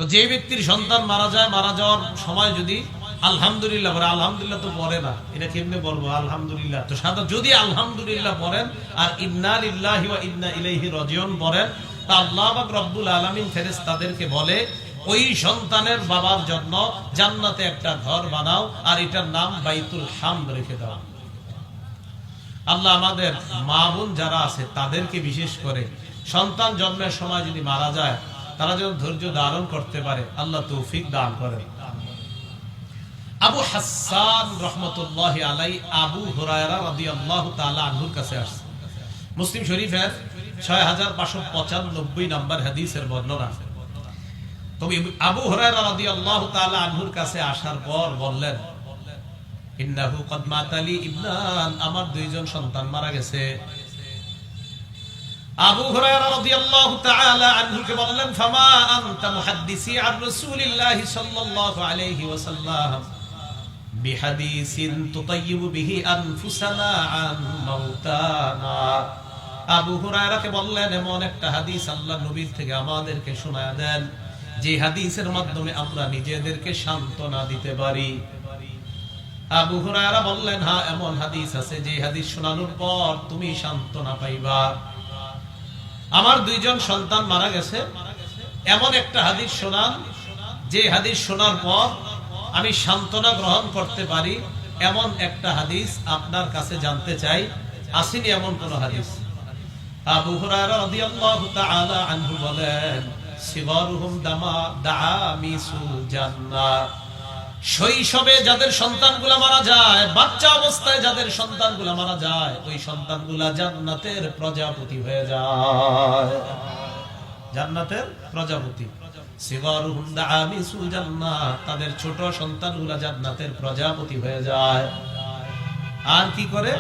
তো যে ব্যক্তির সন্তান মারা যায়, মারা যাওয়ার সময় যদি আলহামদুলিল্লাহ বলে, আলহামদুলিল্লাহ তো পড়ে না, এটা কেমনে বলবো আলহামদুলিল্লাহ? তো সাদা যদি আলহামদুলিল্লাহ পড়েন আর ইন্না লিল্লাহি ওয়া ইন্না ইলাইহি রাজিউন পড়েন, তা আল্লাহ পাক রব্বুল আলামিন ফেরেশতাদেরকে বলে ওই সন্তানের বাবার জন্য জান্নাতে একটা ঘর বানাও আর এটার নাম বাইতুল হামদ রেখে দাও। আল্লাহ আমাদের মা বোন যারা আছে তাদেরকে বিশেষ করে সন্তান জন্মের সময় যদি মারা যায়, তারা যেন ধৈর্য ধারণ করতে পারে, আল্লাহ তৌফিক দান করেন। আবু হাসান রাহমাতুল্লাহি আলাইহি আবু হুরায়রা রাদিয়াল্লাহু তাআলা আনহুর কাছে আসছে। মুসলিম শরীফের 6595 নম্বর হাদিসের বর্ণনা। তবে আবু হুরায়রা রাদিয়াল্লাহু তাআলা আনহুর কাছে আসার পর বললেন, ইন্নাহু কদ মাতালি ইবনান, আমার দুইজন সন্তান মারা গেছে। আবু হুরায়রা রাদিয়াল্লাহু তাআলা আনহুকে বললেন, ফামা আনতা মুহাদ্দিসি আন রাসূলিল্লাহি সাল্লাল্লাহু আলাইহি ওয়াসাল্লাম বিহাদিসিন তুতাইয়িবু বিহি আনফুসানা আন মাউতানা। আবু হুরায়রাকে বললেন, এমন একটা হাদিস আল্লাহর নবীর থেকে আমাদেরকে শোনায়া দেন যে হাদিসের মাধ্যমে আমরা নিজেদেরকে সান্ত্বনা দিতে পারি। আবু হুরায়রা বললেন, হ্যাঁ, এমন হাদিস আছে যে হাদিস শোনানোর পর তুমি সান্ত্বনা পাইবা। আমার দুইজন সন্তান মারা গেছে, এমন একটা হাদিস শোনান যে হাদিস শোনার পর আমি সান্ত্বনা গ্রহণ করতে পারি, এমন একটা হাদিস আপনার কাছে জানতে চাই, আসেনি এমন কোন হাদিস? আবু হুরায়রা রাদিয়াল্লাহু তাআলা আনহু বলেন, সিগারুহুম দাআমিসুল জান্নাহ, শৈশবে যাদের সন্তানগুলা মারা যায়, বাচ্চা অবস্থায় যাদের সন্তানগুলা মারা যায়, ওই সন্তানগুলা জান্নাতের প্রজাপতি হয়ে যায়, জান্নাতের প্রজাপতি। সিগারুহুম দাআমিসুল জান্নাহ, তাদের ছোট সন্তানগুলা জান্নাতের প্রজাপতি হয়ে যায়। আর কি করে?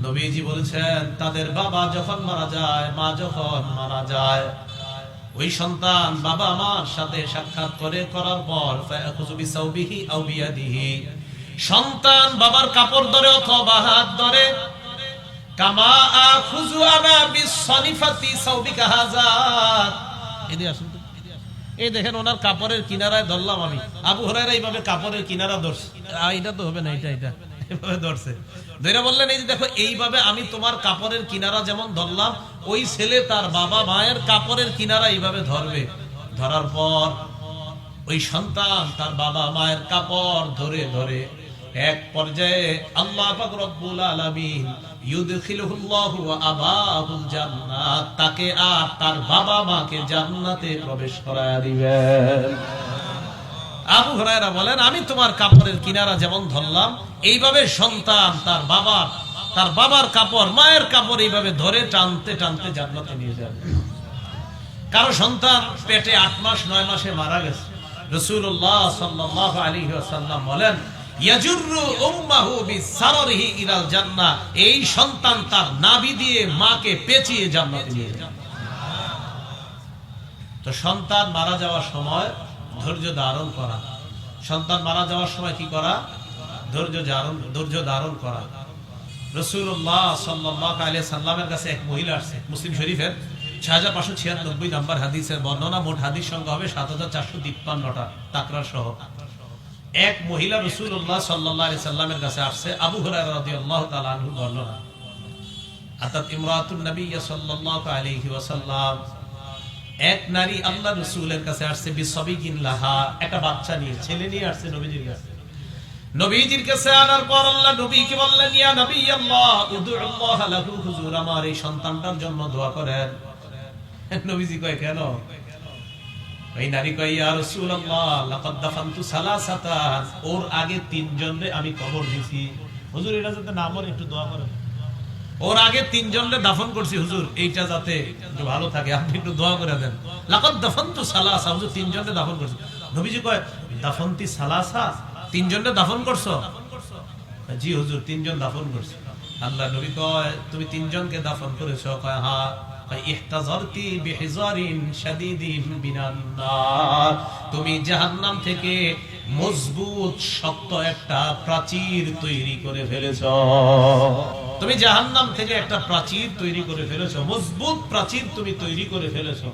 নবীজি বলেছেন, তাদের বাবা যখন মারা যায়, মা যখন মারা যায়, ওই সন্তান বাবা মার সাথে সাক্ষাৎ করার পর ফায়াখুযু বিসাওবিহি আও বিয়াদিহি, সন্তান বাবার কাপড় ধরে অথবা হাত ধরে, কামা আখুযু আনা বিসনিফাতি সাওবিকা হাযা, এদি আসুন তো, এই দেখেন ওনার কাপড়ের কিনারায় ধরলাম আমি। আবু হুরায়রা এইভাবে কাপড়ের কিনারা ধরছে, এটা তো হবে না, এটা এভাবে ধরছে, ধরে বললেন, এই যে দেখো, এইভাবে আমি তোমার কাপড়ের কিনারা যেমন ধরলাম, ওই ছেলে তার বাবা মায়ের কাপড়ের কিনারা এইভাবে ধরবে। ধরার পর ওই সন্তান তার বাবা মায়ের কাপড় ধরে ধরে এক পর্যায়ে আল্লাহ পাক রব্বুল আলামিন ইউদখিলুহুল্লাহু ওয়া আবাহুল জান্নাত, তাকে আর তার বাবা মাকে জান্নাতে প্রবেশ করায় দিবেন। আবু হুরায়রা বলেন, আমি তোমার কাপড়ের কিনারা যেমন ধরলাম, এইভাবে সন্তান তার বাবার কাপড়, মায়ের কাপড় এইভাবে ধরে টানতে টানতে জান্নাতে নিয়ে যাবে। কারো সন্তান পেটে 8 মাস 9 মাসে মারা গেছে, রাসূলুল্লাহ সাল্লাল্লাহু আলাইহি ওয়াসাল্লাম বলেন, ইয়াজুরু উম্মাহু বিসাররিহি ইলাল জান্নাহ, এই সন্তান তার নাভি দিয়ে মাকে পেঁচিয়ে জান্নাতে নিয়ে যাবে। তো সন্তান মারা যাওয়ার সময় ধৈর্য ধারণ করা, সন্তান মারা যাওয়ার সময় কি করা? ধৈর্য ধারণ করা। রাসূলুল্লাহ সাল্লাল্লাহু আলাইহি সাল্লামের কাছে এক মহিলা আসছে, মুসলিম শরীফের 6596 নম্বর হাদিসের বর্ণনা। মোট হাদিস সংখ্যা হবে 7453টা তাকরার সহ। এক মহিলা রাসূলুল্লাহ সাল্লাল্লাহু আলাইহি সাল্লামের কাছে আসছে, আবু হুরায়রা রাদিয়াল্লাহু তাআলা আনহু বর্ণনা, আতাত ইমরাতুন নবী সাল্লাল্লাহু আলাইহি ওয়াসাল্লাম, এক নারী আল্লাহ রাসূলের কাছে আসছে, বিসবিগিন লাহা, একটা বাচ্চা নিয়ে, ছেলে নিয়ে আসছে নবীজির কাছে। নবীজির কাছে আনার পর আল্লাহ নবীকে বললেন, ইয়া নবী আল্লাহ উদুল্লাহ লাহু, হুজুর আমার এই সন্তানটার জন্য দোয়া করেন। নবীজি কয়, কেন? ওই নারী কয়, ইয়া রাসূলুল্লাহ লাকাদ দাফানতু সালাসাতান, ওর আগে 3 জনরে আমি কবর দিছি, হুজুর এটা যাতে না মরে একটু দোয়া করেন। ওর আগে 3 জনরে দাফন করছি হুজুর, এইটা যাতে একটু ভালো থাকে, আপনি একটু দোয়া করে দেন। লাকাদ দাফানতু সালাসা, হুজুর 3 জনরে দাফন করছি। নবীজি কয়, দাফনতি সালাসা, 3 জনরে দাফন করছো? জি হুজুর, 3 জন দাফন করছি। আল্লাহ নবী কয়, তুমি 3 জনকে দাফন করেছো? কয় হ্যাঁ। ইহতাযারতি বিহিজারিন শাদীদিন বিনান নার, তুমি জাহান্নাম থেকে মজবুত শক্ত একটা প্রাচীর তৈরি করে ফেলেছো। তুমি জাহান্নাম থেকে একটা প্রাচীর তৈরি করে ফেলেছো, মজবুত প্রাচীর তুমি তৈরি করে ফেলেছো।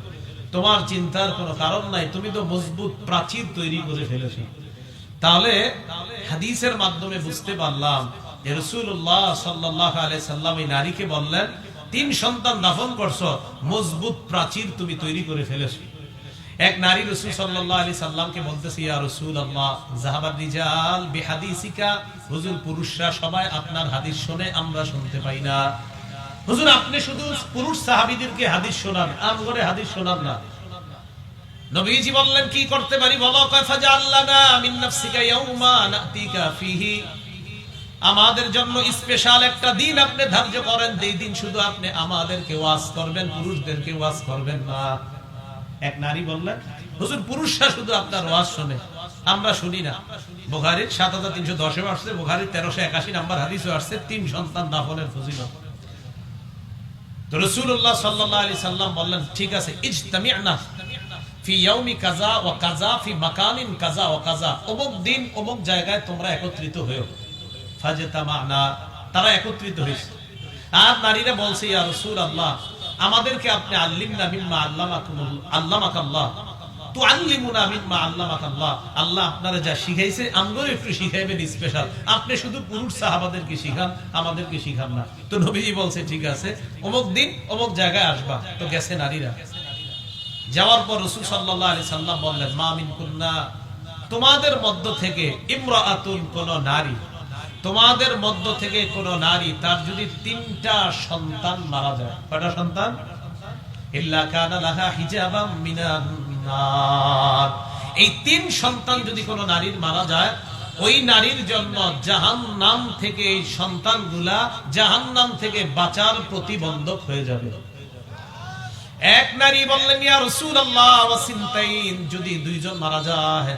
তোমার চিন্তার কোনো কারণ নাই, তুমি তো মজবুত প্রাচীর তৈরি করে ফেলেছো। তাহলে হাদিসের মাধ্যমে বুঝতে পারলাম যে রাসূলুল্লাহ সাল্লাল্লাহু আলাইহি সাল্লাম এই নারীকে বললেন, 3 সন্তান দাফন করছো, মজবুত প্রাচীর তুমি তৈরি করে ফেলেছো। এক নারী রাসূল সাল্লাল্লাহু আলাইহি সাল্লামকে বলতেছে, ইয়া রাসূলুল্লাহ যাহাবার রিজাল বিহাদিসিকা, হুজুর পুরুষরা সবাই আপনার হাদিস শুনে, আমরা শুনতে পাই না। হুজুর আপনি শুধু পুরুষ সাহাবীদেরকে হাদিস শোনান, আমগরে হাদিস শোনান না। নবীজি বললেন, কি করতে পারি বলো? কাফাজা আল্লানা মিন নাফসিকা ইয়াউমা নাতিকা ফিহি, আমাদের জন্য স্পেশাল একটা দিন আপনি ধার্য করেন, যেই দিন শুধু আপনি আমাদেরকে ওয়াজ করবেন, পুরুষদেরকে ওয়াজ করবেন না। এক নারী বললেন, হুজুর পুরুষরা শুধু আপনার ওয়াজ শুনে, আমরা শুনি না। বুখারীর 7310 আসছে, বুখারীর 1381 নাম্বার হাদিসে আসছে 3 সন্তান দাফনের ফজিলত। তো রাসূলুল্লাহ সাল্লাল্লাহু আলাইহি সাল্লাম বললেন, ঠিক আছে, ইজতামি'না ফি ইয়াউমি কাযা ওয়া কাযা ফি মাকানিন কাযা ওয়া কাযা, অমুক দিন অমুক জায়গায় তোমরা একত্রিত হও। ফাজতামা'না, তারা একত্রিত হয়েছে। আর নারীরা বলছে, ইয়া রাসূলুল্লাহ আমাদেরকে আপনি আল্লিমনা মিম্মা আল্লামাকাল্লাহ, তুআল্লিমুনা মিম্মা আল্লামাকাল্লাহ, আল্লাহ আপনারা যা শিখাইছে আমগো একটু শিখাইবেন স্পেশাল, আপনি শুধু পুরুষ সাহাবাদেরকে শিখান, আমাদেরকে শিখান না। তো নবীজি বলছে, ঠিক আছে, অমুক দিন অমুক জায়গায় আসবা। তো গেছে নারীরা। যাওয়ার পর রাসূল সাল্লাল্লাহু আলাইহি সাল্লাম বললেন, মা মিনকুন্না, তোমাদের মধ্য থেকে ইমরাআতুন, কোন নারী, তোমাদের মধ্য থেকে কোন নারী, তার যদি 3টা সন্তান মারা যায়, কয়টা সন্তান? ইল্লা কানা লাহা হিজাবাম মিনান নার, এই 3 সন্তান যদি কোন নারীর মারা যায়, ওই নারীর জন্য জাহান্নাম থেকে এই সন্তানগুলা জাহান্নাম থেকে বাঁচার প্রতিবন্ধক হয়ে যাবে। এক নারী বললেন, ইয়া রাসূলুল্লাহ ওয়া সিনতাইন, যদি 2 জন মারা যায়।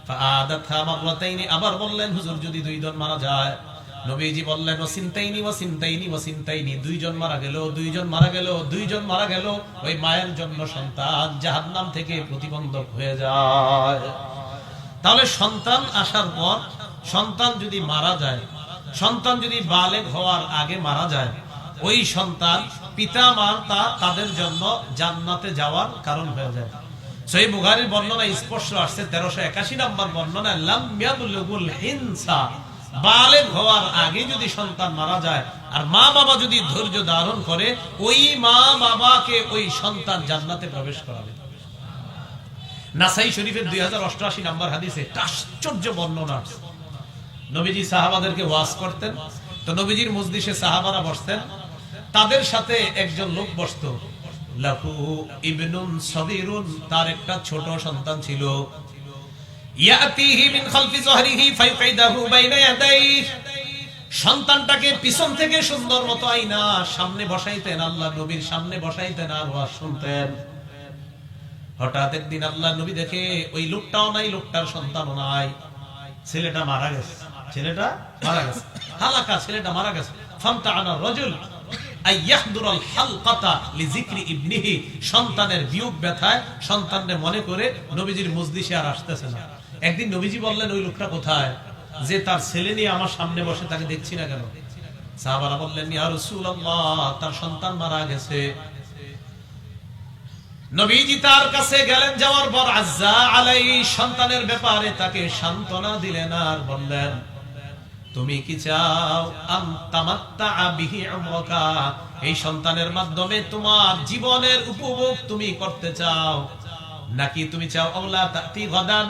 ফাআদাতহা মাররাতাইনি, আবার বললেন, হুজুর যদি 2 জন মারা যায়। নবীজি বললেন, ওয়া সিনতাইনি ওয়া সিনতাইনি ওয়া সিনতাইনি, 2 জন মারা গেল, 2 জন মারা গেল, 2 জন মারা গেল, ওই মায়ের জন্য সন্তান জাহান্নাম থেকে প্রতিবন্ধক হয়ে যায়। তাহলে সন্তান আসার পর, সন্তান যদি মারা যায়, সন্তান যদি বালেগ হওয়ার আগে মারা যায়, ওই সন্তান পিতা মাতা তাদের জন্য জান্নাতে যাওয়ার কারণ হয়ে যায়। সহিহ বুখারীর বর্ণনা স্পষ্ট আসছে, 1381 নম্বর বর্ণনা, লাম ইয়াবলুগুল হিনসা, বালেগ হওয়ার আগে যদি সন্তান মারা যায় আর মা বাবা যদি ধৈর্য ধারণ করে, ওই মা বাবাকে ওই সন্তান জান্নাতে প্রবেশ করাবে। নাসাই শরীফের 2088 নম্বর হাদিসে আশ্চর্য বর্ণনা। নবীজি সাহাবাদেরকে ওয়াজ করতেন, তো নবীজির মজলিসে সাহাবারা বসতেন, তাদের সাথে একজন লোক বসতো, লাহু ইবনুন সাগীরুন, তার একটা ছোট সন্তান ছিল। ইয়াতিহি মিন খালফি যহরিহি ফায়ুকিদাহু বাইনা ইয়াদাইহি, সন্তানটাকে পিছন থেকে সুন্দর মতো আইনা সামনে বসাইতেন, আল্লাহ নবীর সামনে বসাইতেন আর ওয়াজ শুনতেন। হঠাৎ একদিন আল্লাহ নবী দেখে ওই লোকটাও নাই, লোকটার সন্তানও নাই, ছেলেটা মারা গেছে, ছেলেটা মারা গেছে, হালাকা, ছেলেটা মারা গেছে। ফামতাআনা রাজুল আইয়াহদুরাল হালকাতা লিযিকরি ইবনিহি, সন্তানের বিয়োগ ব্যথায় সন্তানকে মনে করে নবীজির মজলিসে আর আসতেছে না। একদিন নবীজি বললেন, ওই লোকটা কোথায়, যে তার ছেলে নিয়ে আমার সামনে বসে, তাকে দেখছি না কেন? সাহাবারা বললেন, ইয়া রাসূলুল্লাহ তার সন্তান মারা গেছে। নবীজি তার কাছে গেলেন, যাওয়ার পর আজ্জা আলাই, সন্তানের ব্যাপারে তাকে সান্ত্বনা দিলেন আর বললেন, তুমি কি চাও আনতামাত্তা বিহি উমরাকা, এই সন্তানের মাধ্যমে তোমার জীবনের উপভোগ তুমি করতে চাও, নাকি তুমি চাও আওলা তাতি গাদান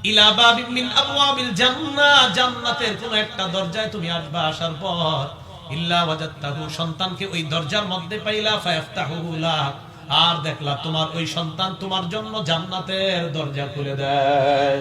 ইলা বাবিন মিন আবওয়াবিল জান্নাহ, জান্নাতের কোন একটা দরজায় তুমি আসবা, আসার পর ইল্লা ওয়াজাদতাহু, সন্তানকে ওই দরজার মধ্যে পাইলা, ফায়াফতাহু লাক, আর দেখলা তোমার ওই সন্তান তোমার জন্য জান্নাতের দরজা খুলে দেয়।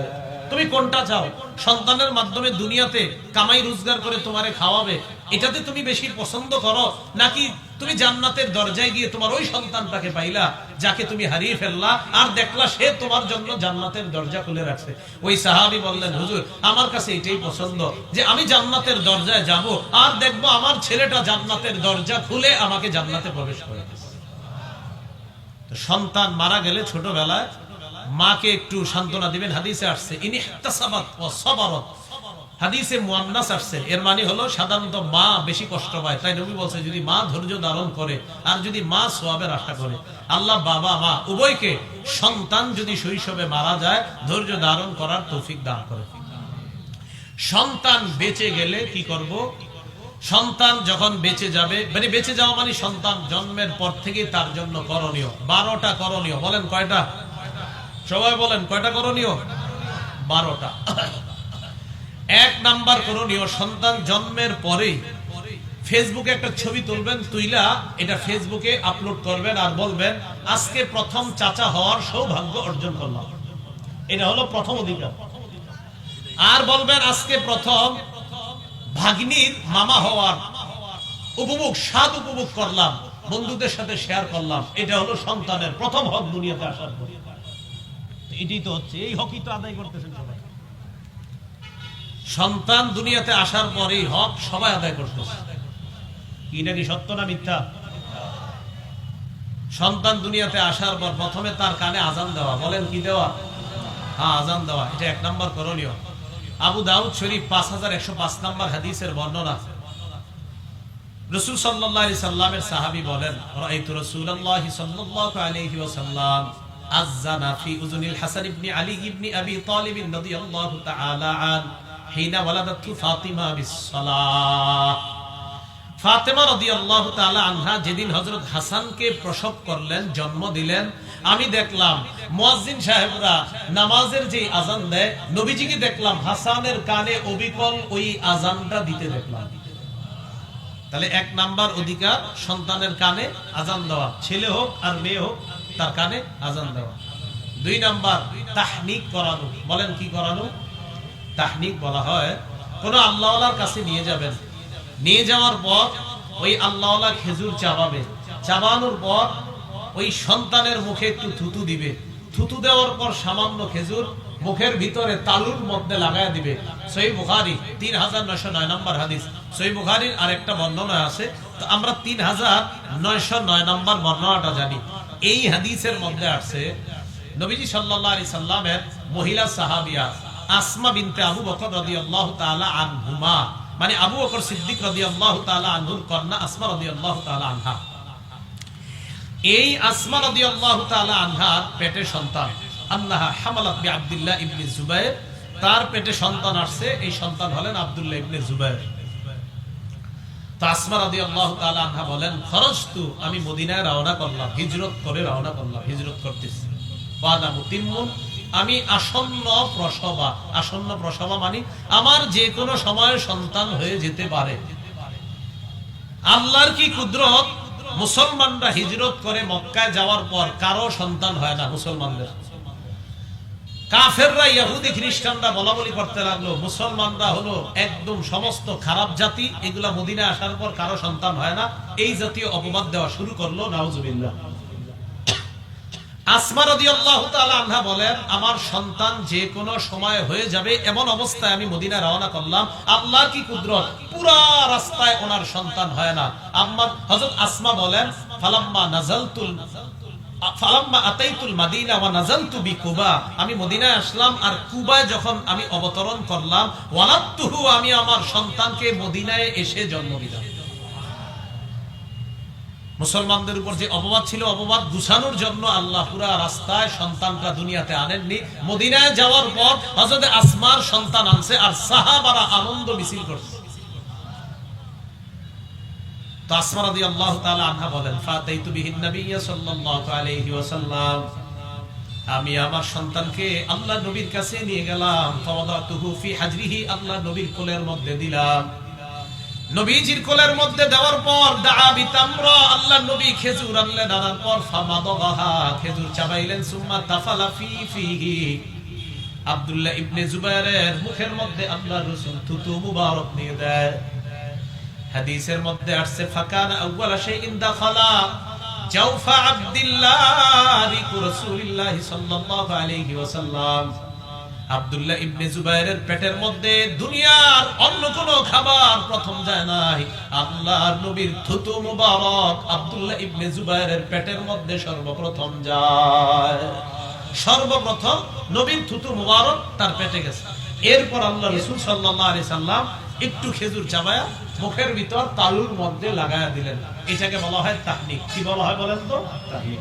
তুমি কোনটা চাও? সন্তানের মাধ্যমে দুনিয়াতে কামাই রোজগার করে তোমারে খাওয়াবে, এটাতে তুমি বেশি পছন্দ করো, নাকি তুমি জান্নাতের দরজায় গিয়ে তোমার ওই সন্তানটাকে পাইলা যাকে তুমি হারিয়ে ফেললা, আর দেখলা সে তোমার জন্য জান্নাতের দরজা খুলে রাখছে? ওই সাহাবী বললেন, হুজুর আমার কাছে এটাই পছন্দ, যে আমি জান্নাতের দরজায় যাব আর দেখবো আমার ছেলেটা জান্নাতের দরজা খুলে আমাকে জান্নাতে প্রবেশ করে। সন্তান মারা গেলে ছোটবেলায় মাকে একটু সান্ত্বনা দিবেন, হাদিসে আসছে, ইনিহতাসাবাত ওয়া সাবারাত, হাদিসে মুয়ান্নাস আসছে, এর মানে হলো সাধারণত মা বেশি কষ্ট পায়, তাই নবী বলছে যদি মা ধৈর্য ধারণ করে আর যদি মা সওয়াবের আশা করে, আল্লাহ বাবা মা উভয়কে সন্তান যদি শৈশবে মারা যায় ধৈর্য ধারণ করার তৌফিক দান করে। সন্তান বেঁচে গেলে কি করব? সন্তান যখন বেঁচে যাবে, মানে বেঁচে যাওয়া মানে সন্তান জন্মের পর থেকে তার জন্য করণীয় 12টা করণীয়। বলেন কয়টা? সবাই বলেন কয়টা করণীয়? 12টা। 1 নাম্বার করণীয়, সন্তান জন্মের পরেই ফেসবুকে একটা ছবি তুলবেন, তুইলা এটা ফেসবুকে আপলোড করবেন আর বলবেন আজকে প্রথম চাচা হওয়ার সৌভাগ্য অর্জন করলাম। এটা হলো প্রথম অধিকার। আর বলবেন আজকে প্রথম ভাগ্নির মামা হওয়ার স্বাদ উপভোগ করলাম, বন্ধুদের সাথে শেয়ার করলাম। এটা হলো সন্তানের প্রথম হক দুনিয়াতে আসার পর। এটাই তো হচ্ছে, এই হকই তো আদায় করতেছেন সবাই। সন্তান দুনিয়াতে আসার পরেই হক সবাই আদায় করতেছে। এটা কি সত্য না মিথ্যা? সন্তান দুনিয়াতে আসার পর প্রথমে তার কানে আজান দেওয়া। বলেন কি দেওয়া? হ্যাঁ, আজান দেওয়া। এটা 1 নাম্বার করণীয়। আবু দাউদ শরীফ 5105 নাম্বার হাদিসের বর্ণনা। রাসূল সাল্লাল্লাহু আলাইহি সাল্লামের সাহাবী বলেন, রাআইতু রাসূলুল্লাহি সাল্লাল্লাহু আলাইহি ওয়াসাল্লাম আযানা ফি উযুনিল হাসান ইবনে আলী ইবনে আবি তালিব রাদিয়াল্লাহু তাআলা আন হিনা ওয়ালাদাতু ফাতিমা বিস-সালাহ। ফাতেমা রাদিয়াল্লাহু তাআলা আনহা যেদিন হযরত হাসানকে প্রসব করলেন, জন্ম দিলেন, আমি দেখলাম মুয়াজ্জিন সাহেবরা নামাজের যে আজান দেয়, নবীজিকে দেখলাম হাসানের কানে অবিকল ওই আজানটা দিতে দেখলাম। তাহলে 1 নাম্বার অধিকার সন্তানের কানে আজান দেওয়া, ছেলে হোক আর মেয়ে হোক তার কানে আজান দেওয়া। 2 নাম্বার তাহনিক করানো। বলেন কি করানো? তাহনিক বলা হয় কোন আল্লাহওয়ালার কাছে নিয়ে যাবেন, নিয়ে যাওয়ার পর ওই আল্লাহওয়ালা খেজুর চাবাবে, চাবানোর পর ওই সন্তানের মুখে একটু থুতু দিবে, থুতু দেওয়ার পর সামান্য খেজুর মুখের ভিতরে তালুর মধ্যে লাগায় দিবে। সহিহ বুখারী 3909 নম্বর হাদিস। সহিহ বুখারীর আরেকটা বর্ণনা আছে, তো আমরা 3909 নম্বর বর্ণনাটা জানি। এই হাদিসের মধ্যে আছে নবীজি সাল্লাল্লাহু আলাইহি সাল্লামের মহিলা সাহাবিয়া আসমা বিনতে আবু বকর রাদিয়াল্লাহু তাআলা আনহুমা, মানে আবু বকর সিদ্দিক রাদিয়াল্লাহু তাআলা আনহুর কন্যা আসমা রাদিয়াল্লাহু তাআলা আনহা। এই আসমা রাদিয়াল্লাহু তাআলা আনহার পেটে সন্তান, আন্নাহা হামালাত বি আব্দুল্লাহ ইবনে জুবায়ের, তার পেটে সন্তান আসছে, এই সন্তান হলেন আব্দুল্লাহ ইবনে জুবায়ের। তো আসমা রাদিয়াল্লাহু তাআলা আনহা বলেন, খরজতু, আমি মদিনায় রওনা করলাম, হিজরত করে রওনা করলাম, হিজরত করতেছি। ওয়ানা মুতিম্মুন, আমি আসন্ন প্রসবা। আসন্ন প্রসবা মানে আমার যে কোনো সময় সন্তান হয়ে যেতে পারে। আল্লাহর কি কুদরত, মুসলমানরা হিজরত করে মক্কায় যাওয়ার পর কারো সন্তান হয় না মুসলমানদের। কাফেররা ইহুদি খ্রিস্টানরা বলা বলি করতে লাগলো মুসলমানরা হলো একদম সমস্ত খারাপ জাতি, এগুলা মদিনায় আসার পর কারো সন্তান হয় না, এই জাতীয় অপবাদ দেওয়া শুরু করলো। নাউজুবিল্লাহ। আসমা রাদিয়াল্লাহু তাআলা আনহা বলেন, আমার সন্তান যে কোনো সময় হয়ে যাবে এমন অবস্থায় আমি মদিনায় রওনা করলাম। আল্লাহর কি কুদরত, পুরা রাস্তায় ওনার সন্তান হয় না। হযরত আসমা বলেন, ফালাম্মা আতাইতুল মাদিনা ওয়া নাযালতু বিকুবা, আমি মদিনায় আসলাম আর কুবায় যখন আমি অবতরণ করলাম, ওয়ালাদতুহু, আমি আমার সন্তানকে মদিনায় এসে জন্ম দিলাম। মুসলমানদের উপর যে অপবাদ ছিল, অপবাদ গুছানোর জন্য আল্লাহ পুরা রাস্তায় সন্তানটা দুনিয়াতে আনেননি, মদিনায় যাওয়ার পর হযরত আসমার সন্তান আনছে আর সাহাবারা আনন্দ মিছিল করছে। তো আসমা রাদিয়াল্লাহু তাআলা আনহা বলেন, ফাতাইতু বিহিন নাবিয়্য সাল্লাল্লাহু আলাইহি ওয়াসাল্লাম, আমি আমার সন্তানকে আল্লাহ নবীর কাছে নিয়ে গেলাম। ফাওয়াদাতুহু ফি হাজরিহি, আল্লাহ নবীর কোলের মধ্যে দিলাম। নবীজির কোলের মধ্যে দেওয়ার পর দাআ বিতামরা, আল্লাহ নবী খেজুর আনলেন, আনার পর ফামাদাহা, খেজুর চাবাইলেন। সুম্মা তাফালা ফি ফিহি, আব্দুল্লাহ ইবনে জুবায়েরের মুখের মধ্যে আল্লাহর রাসূল থুতু মুবারক নিয়ে দেয়। হাদিসের মধ্যে আসছে, ফাকানা আউয়ালা শাইইন দাখালা জাওফা আব্দুল্লাহ রাসূলুল্লাহ সাল্লাল্লাহু আলাইহি ওয়াসাল্লাম, আব্দুল্লাহ ইবনে জুবায়েরের পেটের মধ্যে দুনিয়ার অন্য কোনো খাবার প্রথম যায় নাই, আল্লাহর নবীর থুতু মুবারক আব্দুল্লাহ ইবনে জুবায়েরের পেটের মধ্যে সর্বপ্রথম যায়। সর্বপ্রথম নবীর থুতু মুবারক তার পেটে গেছে। এরপর আল্লাহ রাসূল সাল্লাল্লাহু আলাইহি সাল্লাম একটু খেজুর চাবায়া মুখের ভিতর তালুর মধ্যে লাগায়া দিলেন। এটাকে বলা হয় তাহনিক। কি বলা হয় বলেন তো? তাহনিক।